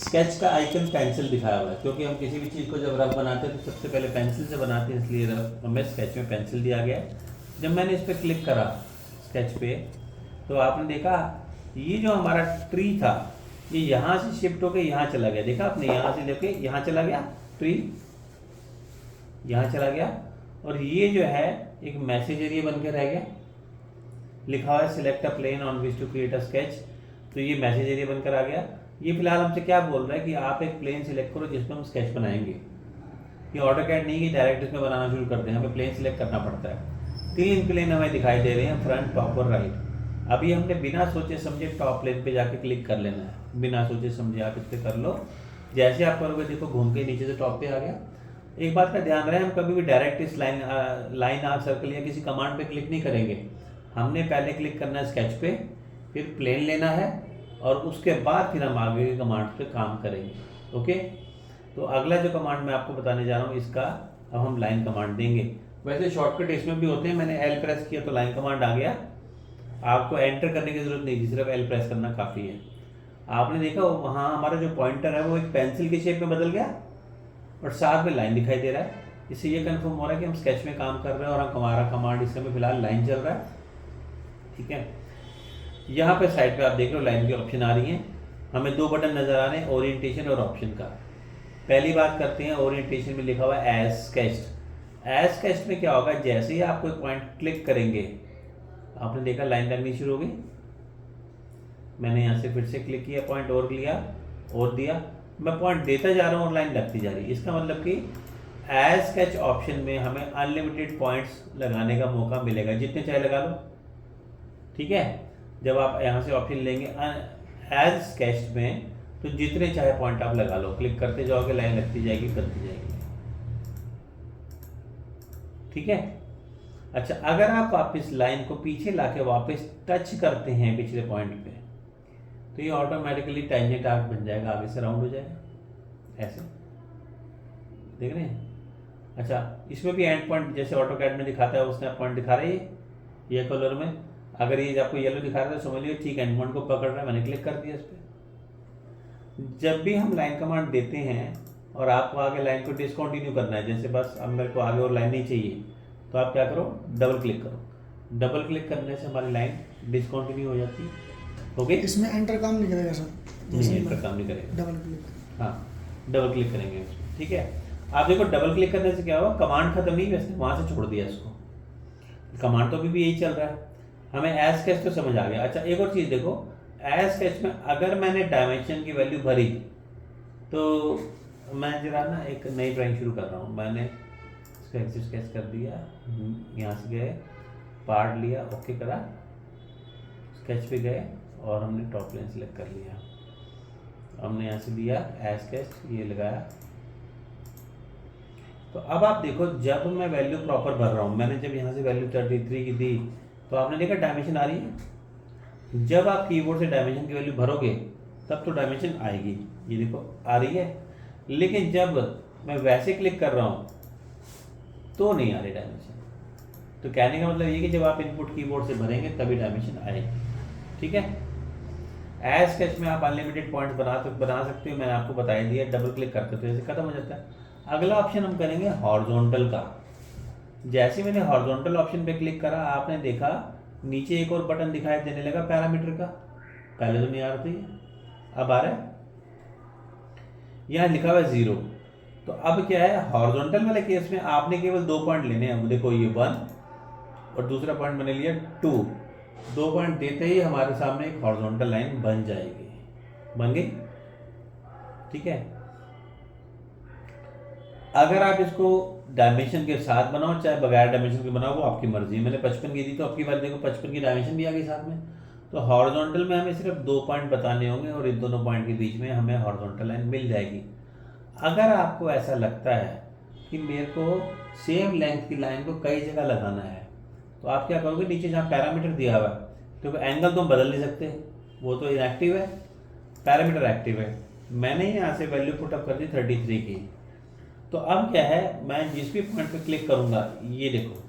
Sketch का icon pencil दिखाया हुआ है, क्योंकि हम किसी भी चीज़ को जब रफ बनाते हैं तो सबसे पहले पेंसिल से बनाते हैं, इसलिए रफ हमें स्केच में पेंसिल दिया गया है। जब मैंने इस पर क्लिक करा स्केच पे, तो आपने देखा ये जो हमारा ट्री था ये यहाँ से शिफ्ट होकर यहाँ चला गया। देखा आपने, यहाँ से लेके यहाँ चला गया, ट्री यहाँ चला गया, और ये जो है एक मैसेज एरिया बन के रह गया। लिखा हुआ है select a plane on which to create a sketch, तो ये मैसेज एरिया बनकर आ गया। ये फिलहाल हमसे क्या बोल रहा है कि आप एक प्लेन सिलेक्ट करो जिसमें हम स्केच बनाएंगे। ये ऑटोकैड नहीं कि डायरेक्ट इसमें बनाना शुरू करते हैं, हमें प्लेन सिलेक्ट करना पड़ता है। 3 प्लेन हमें दिखाई दे रहे हैं, फ्रंट, टॉप और राइट। अभी हमने बिना सोचे समझे टॉप प्लेन पे जाके क्लिक कर लेना है। बिना सोचे समझे आप इस पर कर लो, जैसे आप करोगे देखो घूम के नीचे से टॉप पे आ गया। एक बात का ध्यान रहे, हम कभी भी डायरेक्ट इस लाइन आर्क सर्कल या किसी कमांड पे क्लिक नहीं करेंगे। हमने पहले क्लिक करना है स्केच पे, फिर प्लेन लेना है, और उसके बाद फिर हम आगे के कमांड पे काम करेंगे। ओके, तो अगला जो कमांड मैं आपको बताने जा रहा हूँ, इसका अब हम लाइन कमांड देंगे। वैसे शॉर्टकट इसमें भी होते हैं, मैंने एल प्रेस किया तो लाइन कमांड आ गया। आपको एंटर करने की जरूरत नहीं थी, सिर्फ एल प्रेस करना काफ़ी है। आपने देखा वहाँ हमारा जो पॉइंटर है वो एक पेंसिल के शेप में बदल गया, और साथ में लाइन दिखाई दे रहा है। इससे ये कंफर्म हो रहा है कि हम स्केच में काम कर रहे हैं और हमारा कमांड इस समय फिलहाल लाइन चल रहा है। ठीक है, यहाँ पे साइड पे आप देख रहे हो लाइन की ऑप्शन आ रही हैं। हमें 2 बटन नज़र आ रहे हैं, ओरिएंटेशन और ऑप्शन का। पहली बात करते हैं, ओरिएंटेशन में लिखा हुआ है एज स्केच्ड। एज स्केच्ड में क्या होगा, जैसे ही आप कोई पॉइंट क्लिक करेंगे, आपने देखा लाइन लगनी शुरू हो गई। मैंने यहाँ से फिर से क्लिक किया, पॉइंट और लिया और दिया, मैं पॉइंट देता जा रहा हूँ और लाइन लगती जा रही है। इसका मतलब कि एज स्केच ऑप्शन में हमें अनलिमिटेड पॉइंट्स लगाने का मौका मिलेगा, जितने चाहे लगा लो। ठीक है, जब आप यहाँ से ऑप्शन लेंगे एज स्केच में, तो जितने चाहे पॉइंट आप लगा लो, क्लिक करते जाओगे, लाइन लगती जाएगी, बनती जाएगी। ठीक है, अच्छा, अगर आप वापस लाइन को पीछे लाके वापस टच करते हैं पिछले पॉइंट पे, तो ये ऑटोमेटिकली टेंजेंट आर्क बन जाएगा, आगे से राउंड हो जाएगा। ऐसे देख रहे हैं। अच्छा, इसमें भी एंड पॉइंट जैसे ऑटोकैड में दिखाता है उसने पॉइंट दिखा रही है ये कलर में। अगर ये आपको येलो दिखा रहा है तो समझ लीजिए ठीक एंड पॉइंट को पकड़ रहा है, मैंने क्लिक कर दिया इस पर। जब भी हम लाइन कमांड देते हैं और आपको आगे लाइन को डिसकंटिन्यू करना है, जैसे बस अब मेरे को आगे और लाइन नहीं चाहिए, तो आप क्या करो, डबल क्लिक करो। डबल क्लिक करने से हमारी लाइन डिसकंटिन्यू हो जाती है। ओके, इसमें एंटर काम नहीं करेगा सर? नहीं, एंटर काम नहीं करेगा। डबल क्लिक, हाँ, डबल क्लिक करेंगे उसमें। ठीक है, आप देखो डबल क्लिक करने से क्या हुआ, कमांड खत्म नहीं, वैसे वहाँ से छोड़ दिया इसको। कमांड तो भी यही चल रहा है। हमें एज स्केच तो समझ आ गया। अच्छा, एक और चीज़ देखो, एज स्केच में अगर मैंने डायमेंशन की वैल्यू भरी, तो मैं जरा ना एक नई ड्राइंग शुरू कर रहा हूँ। मैंने स्केच कर दिया, यहाँ से गए, पार्ट लिया, ओके करा, स्केच पे गए और हमने टॉप लाइन सेलेक्ट कर लिया। हमने यहाँ से दिया एज स्केच, ये लगाया। तो अब आप देखो, जब मैं वैल्यू प्रॉपर भर रहा हूँ, मैंने जब यहाँ से वैल्यू 33 की दी, तो आपने देखा डायमेंशन आ रही है। जब आप कीबोर्ड से डायमेंशन की वैल्यू भरोगे तब तो डायमेंशन आएगी, ये देखो आ रही है। लेकिन जब मैं वैसे क्लिक कर रहा हूँ तो नहीं आ रही डायमेंशन। तो कहने का मतलब ये कि जब आप इनपुट कीबोर्ड से भरेंगे तभी डायमेंशन आएगी। ठीक है, एज स्केच में आप अनलिमिटेड पॉइंट्स बना सकते हो, मैंने आपको बता दिया। डबल क्लिक करते तो ऐसे खत्म हो जाता है। अगला ऑप्शन हम करेंगे हॉरिजॉन्टल का। जैसे मैंने हॉरिजॉन्टल ऑप्शन पे क्लिक करा, आपने देखा नीचे एक और बटन दिखाई देने लगा पैरामीटर का। पहले तो नहीं आ रहा था ये, अब आ रहा है। यहाँ लिखा हुआ है 0। तो अब क्या है, हॉरिजॉन्टल वाले केस में आपने केवल 2 पॉइंट लेने हैं। देखो ये 1 और दूसरा पॉइंट मैंने लिया 2। 2 पॉइंट देते ही हमारे सामने एक हॉरिजॉन्टल लाइन बन जाएगी, बन गई। ठीक है, अगर आप इसको डायमेंशन के साथ बनाओ चाहे बगैर डायमेंशन के बनाओ, वो आपकी मर्जी है। मैंने 55 की दी तो आपकी बार देखो 55 की डायमेंशन भी आ गई साथ में। तो हॉरिजॉन्टल में हमें सिर्फ 2 पॉइंट बताने होंगे और इन दोनों पॉइंट के बीच में हमें हॉरिजॉन्टल लाइन मिल जाएगी। अगर आपको ऐसा लगता है कि मेरे को सेम लेंथ की लाइन को कई जगह लगाना है, तो आप क्या करोगे, नीचे जहाँ पैरामीटर दिया हुआ है, क्योंकि एंगल तो हम बदल नहीं सकते, वो तो इनएक्टिव है, पैरामीटर एक्टिव है। मैंने यहाँ से वैल्यू पुटअप कर दी 33 की। तो अब क्या है, मैं जिस भी पॉइंट पे क्लिक करूंगा, ये देखो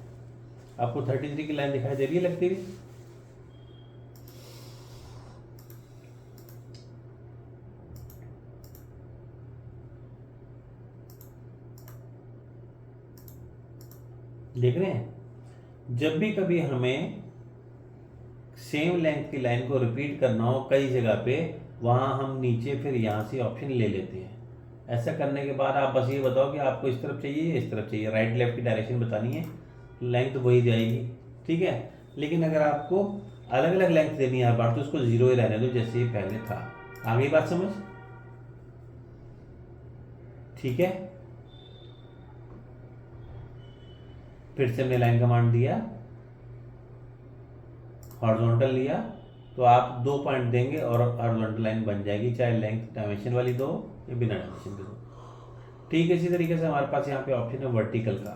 आपको 33 की लाइन दिखाई दे रही है लगती हुई। देख रहे हैं, जब भी कभी हमें सेम लेंथ की लाइन को रिपीट करना हो कई जगह पे, वहाँ हम नीचे फिर यहाँ से ऑप्शन ले लेते हैं। ऐसा करने के बाद आप बस ये बताओ कि आपको इस तरफ चाहिए या इस तरफ चाहिए, राइट लेफ्ट की डायरेक्शन बतानी है, लेंथ वही जाएगी, ठीक है। लेकिन अगर आपको अलग अलग लेंथ देनी है हर बार, तो उसको 0 ही रहने दो जैसे ही पहले था। आ गई बात समझ? ठीक है, फिर से हमने लाइन कमांड दिया, हॉरिजॉन्टल लिया, तो आप 2 पॉइंट देंगे और हॉरिजॉन्टल लाइन बन जाएगी, चाहे लेंथ डायमेंशन वाली दो या बिना डायमेंशन के दो। ठीक है, इसी तरीके से हमारे पास यहाँ पे ऑप्शन है वर्टिकल का।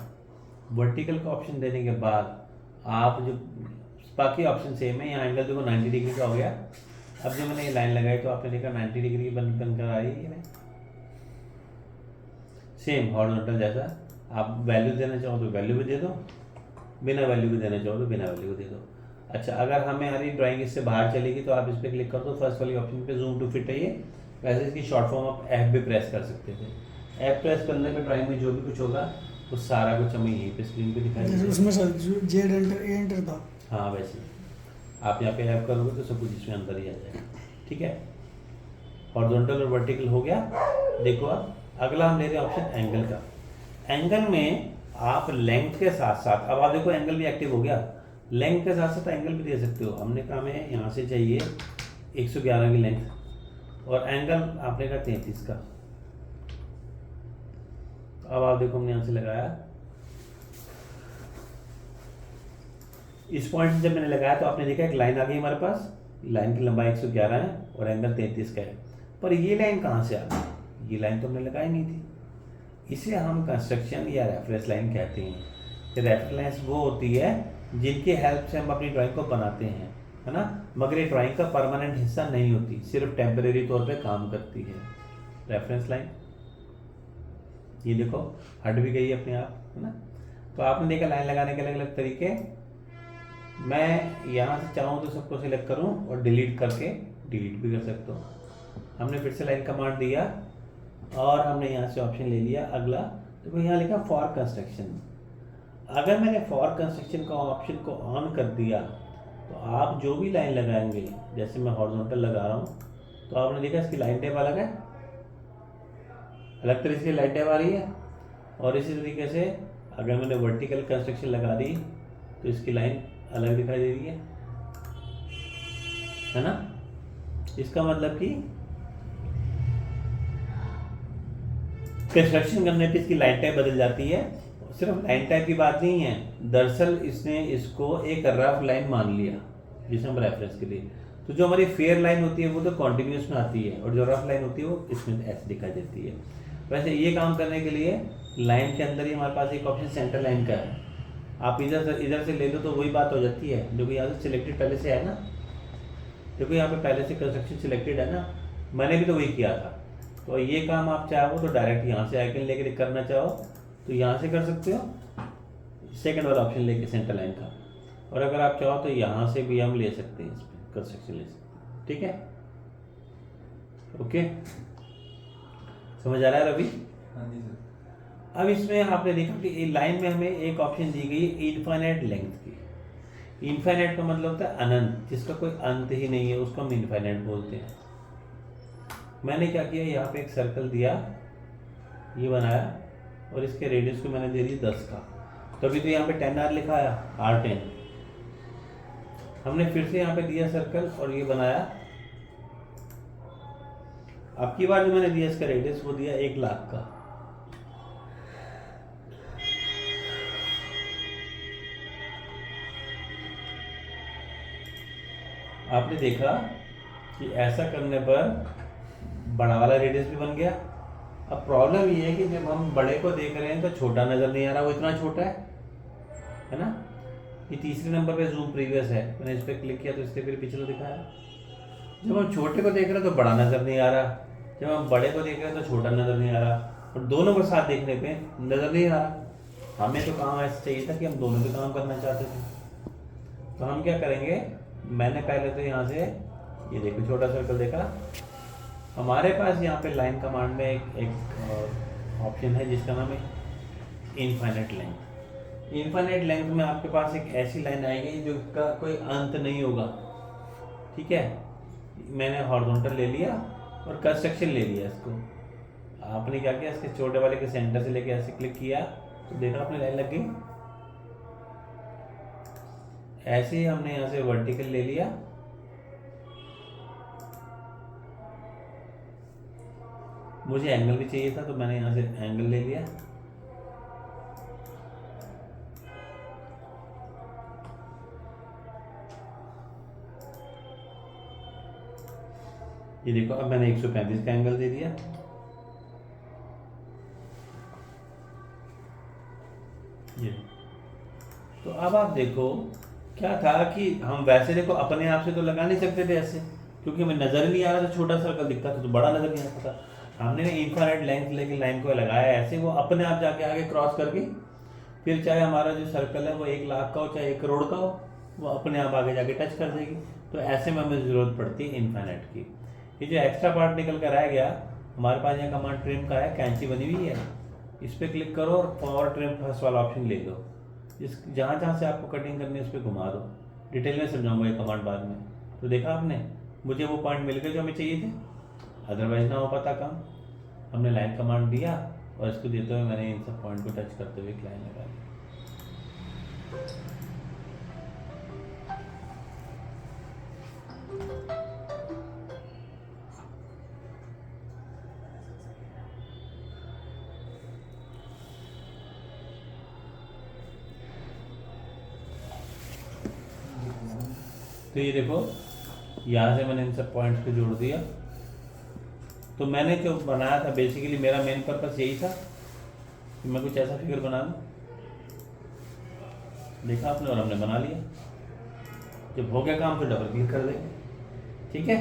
वर्टिकल का ऑप्शन देने के बाद आप जो बाकी ऑप्शन सेम है, यहाँ एंगल देखो 90 डिग्री का हो गया। अब जो मैंने ये लाइन लगाई तो आपने देखा 90 डिग्री बनकर आ रही है, सेम हॉरिजॉन्टल जैसा। आप वैल्यू देना चाहो तो वैल्यू भी दे दो, बिना वैल्यू भी देना चाहो तो बिना वैल्यू भी दे दो। अच्छा, अगर हमारी ड्राइंग इससे बाहर चलेगी तो आप इस पर क्लिक कर दो, फर्स्ट वाली ऑप्शन पे जूम टू फिट है ये। वैसे इसकी शॉर्ट फॉर्म आप F भी प्रेस कर सकते थे। F प्रेस करने पे ड्राइंग में जो भी कुछ होगा वो सारा कुछ हमें यहीं पे स्क्रीन पे दिखाई देगा। उसमें sir Z enter a enter था। हाँ, वैसे आप यहाँ पे F करोगे तो सब कुछ इसमें अंदर ही आ जाएगा, ठीक है। हॉरिजॉन्टल और वर्टिकल हो गया। देखो अब अगला हम ले रहे हैं ऑप्शन एंगल का। एंगल में आप लेंथ के साथ साथ, अब आप देखो एंगल भी एक्टिव हो गया, लेंथ के साथ साथ एंगल भी दे सकते हो। हमने कहा हमें यहाँ से चाहिए 111 की लेंथ, और एंगल आपने कहा 33 का। अब आप देखो हमने यहाँ से लगाया, इस पॉइंट से जब मैंने लगाया तो आपने देखा एक लाइन आ गई हमारे पास, लाइन की लंबाई 111 है और एंगल 33 का है। पर ये लाइन कहाँ से आ गई? ये लाइन तो हमने लगाई नहीं थी। इसे हम कंस्ट्रक्शन या रेफरेंस लाइन कहते हैं। रेफरेंस लाइन वो होती है जिनकी हेल्प से हम अपनी ड्राइंग को बनाते हैं, है ना, मगर ये ड्राइंग का परमानेंट हिस्सा नहीं होती, सिर्फ टेम्परेरी तौर पे काम करती है रेफरेंस लाइन। ये देखो हट भी गई अपने आप, है ना। तो आपने देखा लाइन लगाने के अलग अलग तरीके। मैं यहाँ से चाहूँ तो सबको सिलेक्ट करूँ और डिलीट करके डिलीट भी कर सकता हूँ। हमने फिर से लाइन कमांड दिया और हमने यहाँ से ऑप्शन ले लिया अगला। देखो यहाँ लिखा फॉर कंस्ट्रक्शन। अगर मैंने फॉर कंस्ट्रक्शन का ऑप्शन को ऑन कर दिया तो आप जो भी लाइन लगाएंगे, जैसे मैं हॉरिजॉन्टल लगा रहा हूँ तो आपने देखा इसकी लाइन टैप अलग है, अलग तरीके से लाइन टैप आ रही है। और इसी तरीके से अगर मैंने वर्टिकल कंस्ट्रक्शन लगा दी तो इसकी लाइन अलग दिखाई दे रही है ना। इसका मतलब कि कंस्ट्रक्शन करने पे इसकी लाइन टाइप बदल जाती है। सिर्फ लाइन टाइप की बात नहीं है, दरअसल इसने इसको एक रफ लाइन मान लिया जिसे हम रेफरेंस के लिए। तो जो हमारी फेयर लाइन होती है वो तो कॉन्टिन्यूस में आती है, और जो रफ लाइन होती है वो इसमें ऐसे दिखाई देती है। वैसे ये काम करने के लिए लाइन के अंदर ही हमारे पास एक ऑप्शन सेंटर लाइन का है। आप इधर से ले लो तो वही बात हो जाती है, जो कि यहाँ से सिलेक्टेड पहले से है ना। देखो यहाँ पे पहले से कंस्ट्रक्शन सिलेक्टेड है ना, मैंने भी तो वही किया था। तो ये काम आप चाहो तो डायरेक्ट यहाँ से आइकन लेके करना चाहो तो यहाँ से कर सकते हो, सेकंड वाला ऑप्शन लेके सेंटर लाइन का। और अगर आप चाहो तो यहाँ से भी हम ले सकते हैं, इसमें कंस्ट्रक्शन ले सकते हैं, ठीक है। ओके, समझ आ रहा है रवि? हाँ जी सर। अब इसमें आपने देखा कि लाइन में हमें एक ऑप्शन दी गई इनफाइनाइट लेंथ की। इनफाइनाइट का मतलब होता है अनंत, जिसका कोई अंत ही नहीं है, उसको हम इनफाइनाइट बोलते हैं। मैंने क्या किया, यहाँ पे एक सर्कल दिया, ये बनाया, और इसके रेडियस को मैंने दे दी 10 का। तभी तो यहाँ पे 10R लिखा है, R10। हमने फिर से यहाँ पे दिया सर्कल और ये बनाया। अब की बार जो मैंने दिया इसका रेडियस वो दिया 1 लाख का। आपने देखा कि ऐसा करने पर बड़ा वाला रेडियस भी बन गया। अब प्रॉब्लम ये है कि जब हम बड़े को देख रहे हैं तो छोटा नज़र नहीं आ रहा, वो इतना छोटा है ना। ये तीसरे नंबर पे जूम प्रीवियस है, मैंने इस पर क्लिक किया तो इससे फिर पिछला दिखाया। जब हम छोटे को देख रहे हैं तो बड़ा नज़र नहीं आ रहा, जब हम बड़े को देख रहे हैं तो छोटा नज़र नहीं आ रहा, और दोनों को साथ देखने पे नज़र नहीं आ रहा। हमें तो काम ऐसा चाहिए था कि हम दोनों भी काम करना चाहते थे। तो हम क्या करेंगे, मैंने पहले तो यहाँ से ये देखो छोटा सर्कल देखा। हमारे पास यहाँ पे लाइन कमांड में एक ऑप्शन है जिसका नाम है इनफाइनाइट लेंथ। इनफाइनाइट लेंथ में आपके पास एक ऐसी लाइन आएगी जो का कोई अंत नहीं होगा, ठीक है। मैंने हॉरिजॉन्टल ले लिया और कंस्ट्रक्शन ले लिया इसको। आपने क्या किया, इसके छोटे वाले के सेंटर से लेके ऐसे क्लिक किया तो देखा आपने लाइन लग गई। ऐसे ही हमने यहाँ से वर्टिकल ले लिया, मुझे एंगल भी चाहिए था तो मैंने यहाँ से एंगल ले लिया। ये देखो अब मैंने 135 का एंगल दे दिया। ये तो अब आप देखो क्या था कि हम वैसे देखो अपने आप से तो लगा नहीं सकते थे ऐसे, क्योंकि हमें नजर ही नहीं आ रहा था, छोटा सर्कल दिखता था तो बड़ा नजर नहीं आता था। हमने इंफ्रारेड लेंथ लेके लाइन को लगाया ऐसे, वो अपने आप जाके आगे क्रॉस करके फिर चाहे हमारा जो सर्कल है वो 1 लाख का हो चाहे 1 करोड़ का हो, वो अपने आप आगे जाके टच कर देगी। तो ऐसे में हमें ज़रूरत पड़ती है इनफाइनाइट की। ये जो एक्स्ट्रा पार्ट निकल कर रह गया, हमारे पास यहाँ कमांड ट्रिम का है, कैंची बनी हुई है, इस पर क्लिक करो और पावर ट्रिम फर्स्ट वाला ऑप्शन ले दो। इस जहाँ जहाँ से आपको कटिंग करनी है उस पर घुमा दो। डिटेल में समझाऊंगा ये कमांड बाद में। तो देखा आपने, मुझे वो पॉइंट मिल गए जो हमें चाहिए थे, अदरवाइज ना हो पाता काम। हमने लाइन कमांड दिया और इसको देते हुए मैंने इन सब पॉइंट को टच करते हुए एक लाइन लगा दी। तो ये देखो यहाँ से मैंने इन सब पॉइंट्स को जोड़ दिया। तो मैंने जो बनाया था बेसिकली मेरा मेन पर्पस यही था कि मैं कुछ ऐसा फिगर बना लूँ। देखा आपने, और हमने बना लिया। जब हो गया काम तो डबल क्लिक कर देंगे, ठीक है।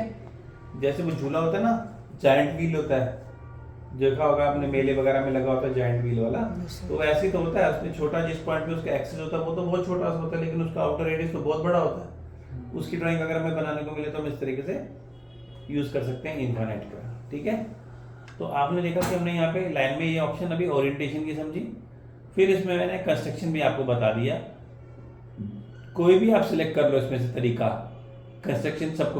जैसे वो झूला होता है ना, जायंट व्हील होता है, देखा होगा आपने मेले वगैरह में लगा होता है जायंट व्हील वाला, तो ऐसे ही तो होता है। उसमें छोटा जिस पॉइंट पे उसका एक्सेस होता है वो तो बहुत छोटा सा होता है, लेकिन उसका आउटर रेडियस तो बहुत बड़ा होता है। उसकी ड्राइंग अगर हमें बनाने को मिले तो हम इस तरीके से यूज़ कर सकते हैं इनफाइनाइट का, ठीक है। तो आपने देखा कि हमने यहाँ पे लाइन में ये ऑप्शन अभी ओरिएंटेशन की समझी, फिर इसमें मैंने कंस्ट्रक्शन भी आपको बता दिया। कोई भी आप सिलेक्ट कर लो इसमें से तरीका, कंस्ट्रक्शन सबको